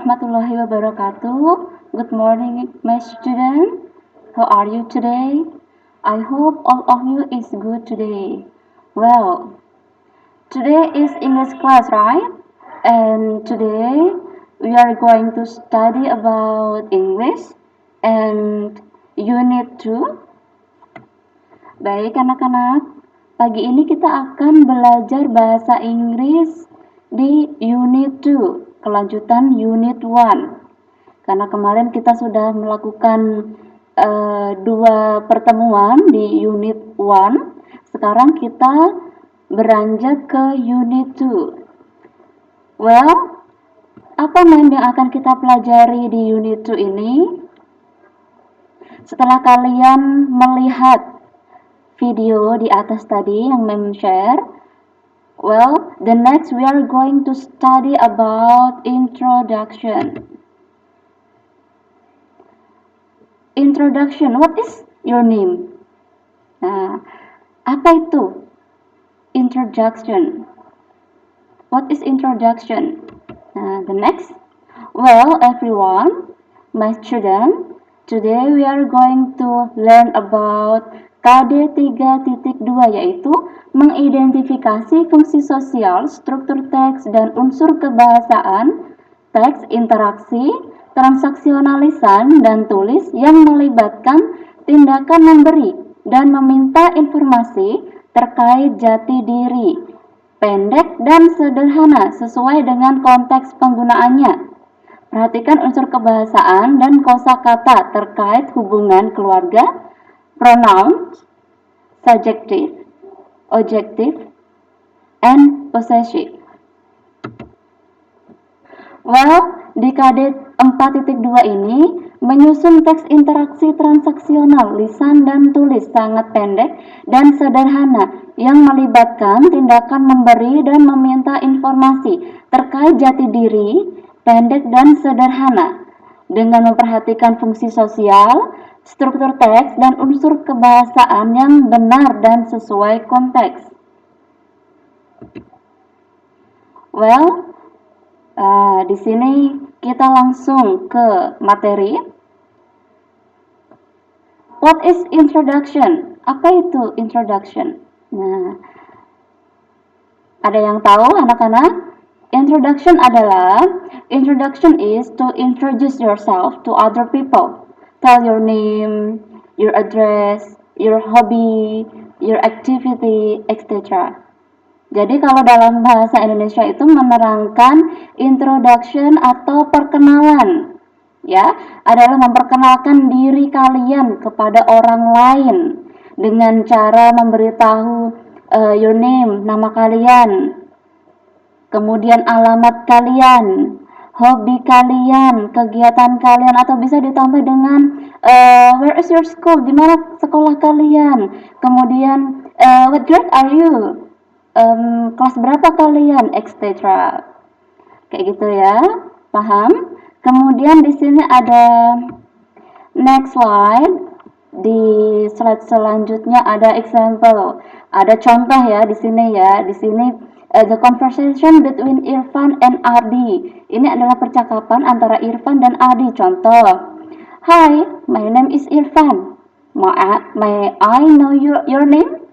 warahmatullahi wabarakatuh. Good morning, my student. How are you today? I hope all of you is good today. Well, today is English class, right? And today we are going to study about English and Unit 2. Baik anak-anak, pagi ini kita akan belajar bahasa Inggris di Unit 2, kelanjutan Unit 1. Karena kemarin kita sudah melakukan 2 pertemuan di Unit 1, sekarang kita beranjak ke Unit 2. Well, apa yang akan kita pelajari di Unit 2 ini? Setelah kalian melihat video di atas tadi yang Mem share, well, the next we are going to study about introduction. Introduction, what is your name? Nah, apa itu introduction? What is introduction? The next, well, everyone, my student, today we are going to learn about KD 3.2, yaitu mengidentifikasi fungsi sosial, struktur teks, dan unsur kebahasaan, teks, interaksi, transaksionalisan, dan tulis yang melibatkan tindakan memberi dan meminta informasi terkait jati diri, pendek dan sederhana sesuai dengan konteks penggunaannya. Perhatikan unsur kebahasaan dan kosakata terkait hubungan keluarga, pronouns, subjective, objective, and possessive. Well, di KD 4.2 ini menyusun teks interaksi transaksional, lisan dan tulis sangat pendek dan sederhana yang melibatkan tindakan memberi dan meminta informasi terkait jati diri, pendek dan sederhana, dengan memperhatikan fungsi sosial, struktur teks, dan unsur kebahasaan yang benar dan sesuai konteks. Well, di sini kita langsung ke materi. What is introduction? Apa itu introduction? Nah, ada yang tahu anak-anak? Introduction is to introduce yourself to other people. Tell your name, your address, your hobby, your activity, etc. Jadi kalau dalam bahasa Indonesia itu menerangkan introduction atau perkenalan, ya, adalah memperkenalkan diri kalian kepada orang lain dengan cara memberitahu your name, nama kalian, kemudian alamat kalian, hobi kalian, kegiatan kalian, atau bisa ditambah dengan where is your school, di mana sekolah kalian, kemudian what grade are you, kelas berapa kalian, etc. Kayak gitu ya, paham? Kemudian di sini ada next slide. Di slide selanjutnya ada example, ada contoh ya di sini ya. Di sini the conversation between Irfan and Ardi. Ini adalah percakapan antara Irfan dan Ardi. Contoh, hi, my name is Irfan. May I know your name?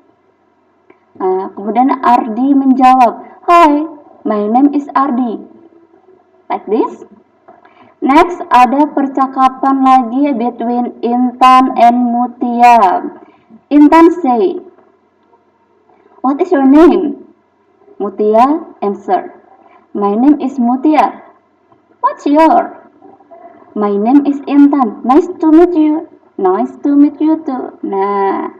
Kemudian Ardi menjawab, hi, my name is Ardi. Like this. Next, ada percakapan lagi between Intan and Mutia. Intan say, what is your name? Mutia answer, my name is Mutia. What's your? My name is Intan. Nice to meet you. Nice to meet you too. Nah,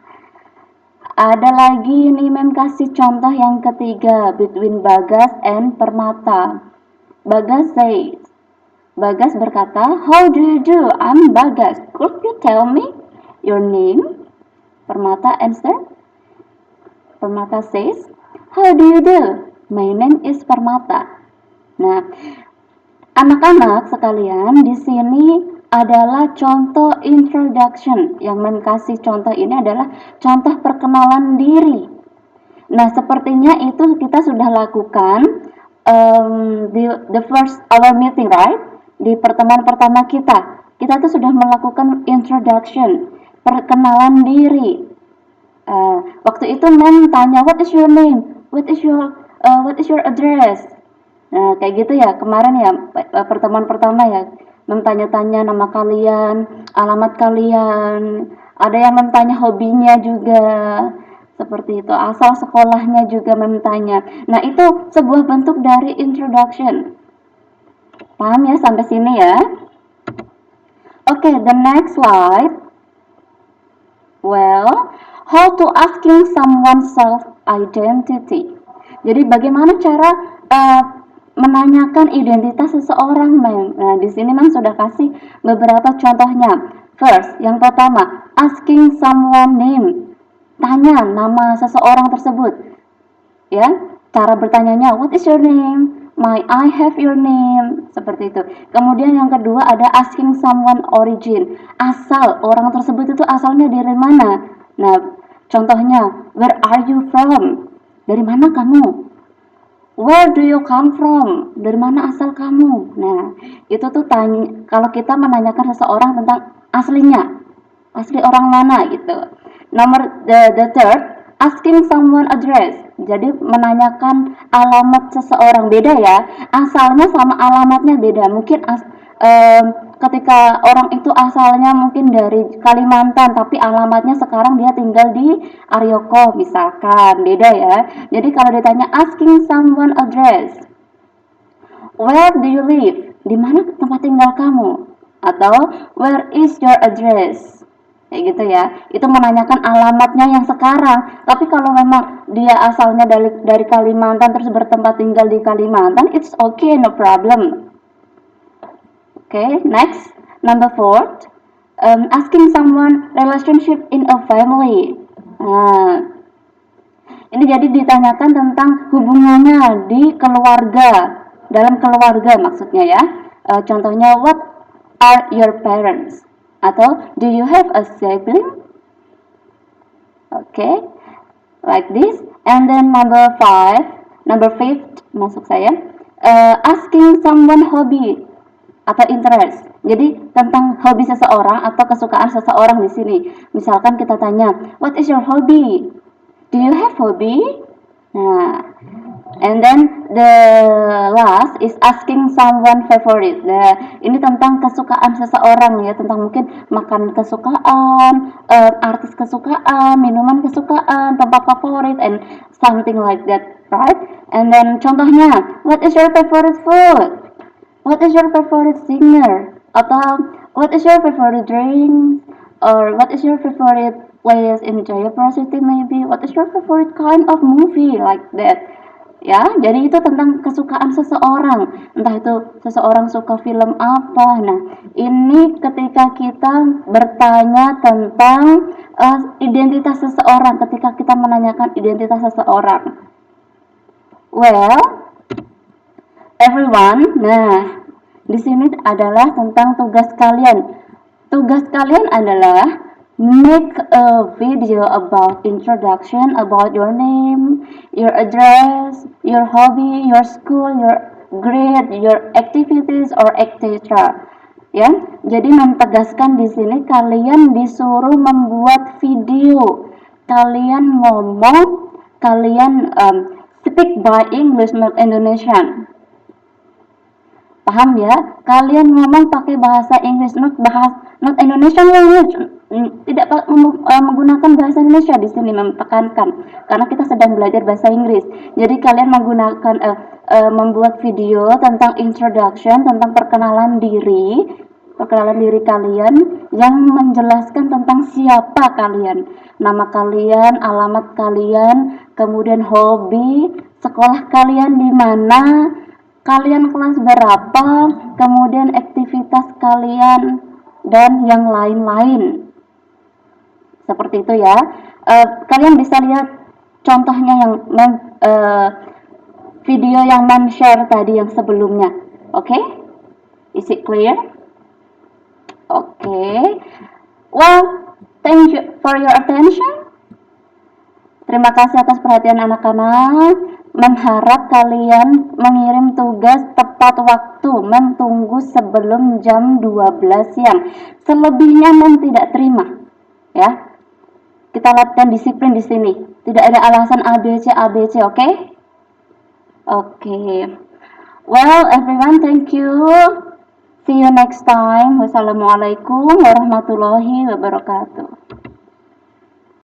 ada lagi nih Mem kasih contoh yang ketiga between Bagas and Permata. Bagas says, Bagas berkata, how do you do? I'm Bagas. Could you tell me your name? Permata answer. Permata says, how do you do? My name is Permata. Nah, anak-anak sekalian, di sini adalah contoh introduction. Yang kasih contoh ini adalah contoh perkenalan diri. Nah, sepertinya itu kita sudah lakukan the first our meeting, right? di pertemuan pertama kita tuh sudah melakukan introduction, perkenalan diri. Waktu itu mem tanya what is your name, what is your address. Nah kayak gitu ya kemarin ya, pertemuan pertama ya, mem tanya-tanya nama kalian, alamat kalian, ada yang mem tanya hobinya juga, seperti itu, asal sekolahnya juga mem tanya. Nah itu sebuah bentuk dari introduction. Paham ya sampai sini ya? Oke, the next slide. Well, how to asking someone self identity. Jadi bagaimana cara menanyakan identitas seseorang, Mem? Nah, di sini Mem sudah kasih beberapa contohnya. First, yang pertama, asking someone name. Tanya nama seseorang tersebut. Ya, cara bertanyanya, what is your name? I have your name, seperti itu. Kemudian yang kedua ada asking someone origin, asal orang tersebut itu asalnya dari mana. Nah, contohnya, where are you from? Dari mana kamu? Where do you come from? Dari mana asal kamu? Nah, itu tuh tanya kalau kita menanyakan seseorang tentang aslinya, asli orang mana gitu. Nomor the third, asking someone address. Jadi menanyakan alamat seseorang, beda ya, asalnya sama alamatnya beda. Mungkin ketika orang itu asalnya mungkin dari Kalimantan tapi alamatnya sekarang dia tinggal di Aryoko misalkan, beda ya. Jadi kalau ditanya asking someone address, where do you live? Di mana tempat tinggal kamu? Atau where is your address? Kayak gitu ya. Itu menanyakan alamatnya yang sekarang. Tapi kalau memang dia asalnya dari Kalimantan terus bertempat tinggal di Kalimantan, it's okay, no problem. Okay, next, number four, asking someone relationship in a family. Nah, ini jadi ditanyakan tentang hubungannya di keluarga, dalam keluarga maksudnya ya. Contohnya, what are your parents? Atau, do you have a sibling? Okay, like this. And then number fifth, masuk saya, asking someone hobby atau interest. Jadi tentang hobi seseorang atau kesukaan seseorang di sini. Misalkan kita tanya, what is your hobby? Do you have hobby? Nah, and then the last is asking someone favorite. Nah, ini tentang kesukaan seseorang ya, tentang mungkin makan kesukaan, artis kesukaan, minuman kesukaan, tempat favorit, and something like that, right? And then contohnya, what is your favorite food? What is your favorite singer? Atau what is your favorite drink? Or what is your favorite place in Jayapura City maybe? What is your favorite kind of movie like that? Ya, jadi itu tentang kesukaan seseorang. Entah itu seseorang suka film apa. Nah, ini ketika kita bertanya tentang identitas seseorang, ketika kita menanyakan identitas seseorang. Well, everyone, nah, di sini adalah tentang tugas kalian. Tugas kalian adalah make a video about introduction, about your name, your address, your hobby, your school, your grade, your activities or etc. Ya, jadi mentegaskan di sini kalian disuruh membuat video. Kalian ngomong, kalian speak by English not Indonesian. Paham ya? Kalian ngomong pakai bahasa Inggris, not Indonesian language. Tidak menggunakan bahasa Indonesia di sini menekankan karena kita sedang belajar bahasa Inggris. Jadi kalian menggunakan membuat video tentang introduction, tentang perkenalan diri kalian yang menjelaskan tentang siapa kalian, nama kalian, alamat kalian, kemudian hobi, sekolah kalian di mana, kalian kelas berapa, kemudian aktivitas kalian, dan yang lain-lain. Seperti itu ya. Kalian bisa lihat contohnya yang video yang Mem share tadi yang sebelumnya. Oke? Is it clear? Oke. Well, thank you for your attention. Terima kasih atas perhatian anak-anak. mengharap kalian mengirim tugas tepat waktu. Mem tunggu sebelum jam 12 siang. Selebihnya mem tidak terima. Ya. Kita latihan disiplin di sini. Tidak ada alasan ABC, oke? Okay? Okay. Well, everyone, thank you. See you next time. Wassalamualaikum warahmatullahi wabarakatuh.